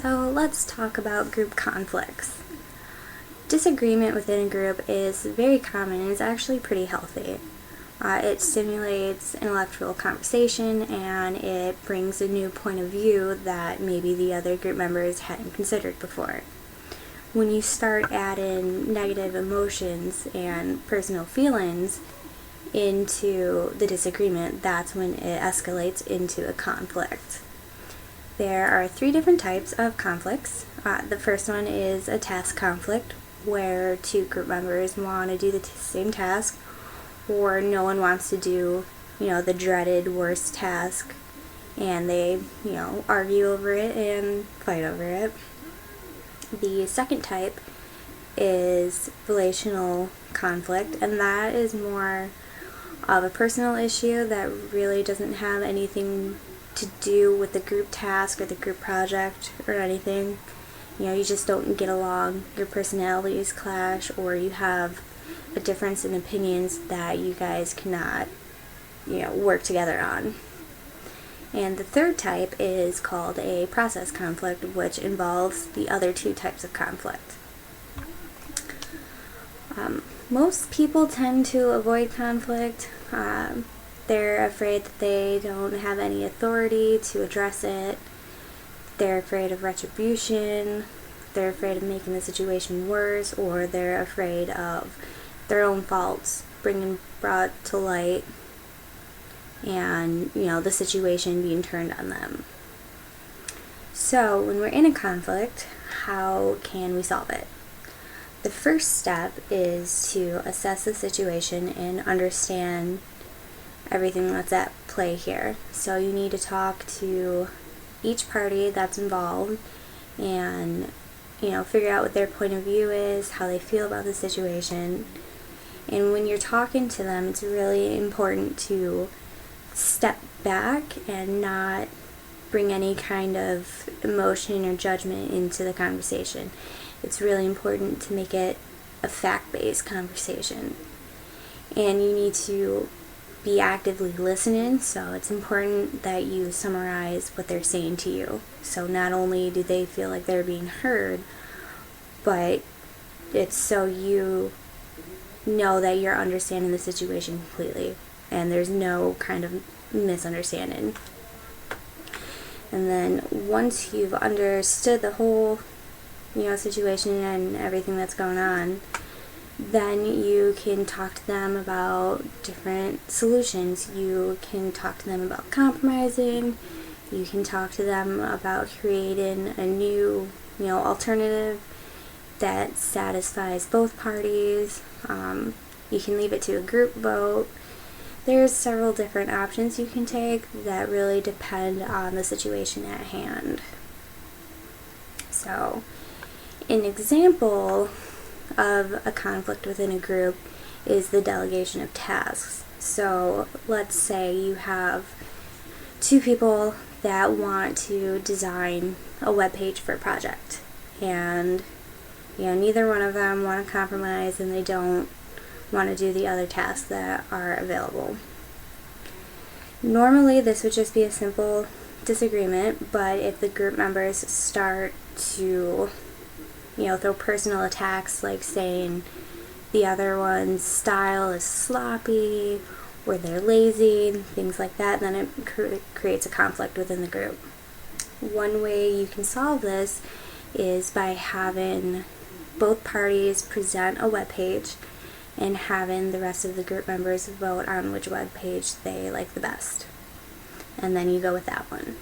So let's talk about group conflicts. Disagreement within a group is very common and is actually pretty healthy. It stimulates intellectual conversation and it brings a new point of view that maybe the other group members hadn't considered before. When you start adding negative emotions and personal feelings into the disagreement, that's when it escalates into a conflict. There are 3 different types of conflicts. The first one is a task conflict, where 2 group members want to do the same task, or no one wants to do, the dreaded worst task, and they, argue over it and fight over it. The second type is relational conflict, and that is more of a personal issue that really doesn't have anything to do with the group task or the group project or anything. You just don't get along, your personalities clash, or you have a difference in opinions that you guys cannot, work together on. And the third type is called a process conflict, which involves the other 2 types of conflict. Most people tend to avoid conflict. They're afraid that they don't have any authority to address it. They're afraid of retribution. They're afraid of making the situation worse, or they're afraid of their own faults being brought to light and, the situation being turned on them. So when we're in a conflict, how can we solve it? The first step is to assess the situation and understand everything that's at play here. So you need to talk to each party that's involved and, figure out what their point of view is, how they feel about the situation. And when you're talking to them, it's really important to step back and not bring any kind of emotion or judgment into the conversation. It's really important to make it a fact-based conversation. And you need to be actively listening, so it's important that you summarize what they're saying to you. So not only do they feel like they're being heard, but it's so you know that you're understanding the situation completely and there's no kind of misunderstanding. And then once you've understood the whole, situation and everything that's going on, then you can talk to them about different solutions. You can talk to them about compromising. You can talk to them about creating a new, alternative that satisfies both parties. You can leave it to a group vote. There's several different options you can take that really depend on the situation at hand. So, an example of a conflict within a group is the delegation of tasks. So let's say you have 2 people that want to design a web page for a project, and neither one of them want to compromise and they don't want to do the other tasks that are available. Normally this would just be a simple disagreement, but if the group members start to throw personal attacks, like saying the other one's style is sloppy or they're lazy, things like that, then it creates a conflict within the group. One way you can solve this is by having both parties present a web page and having the rest of the group members vote on which web page they like the best. And then you go with that one.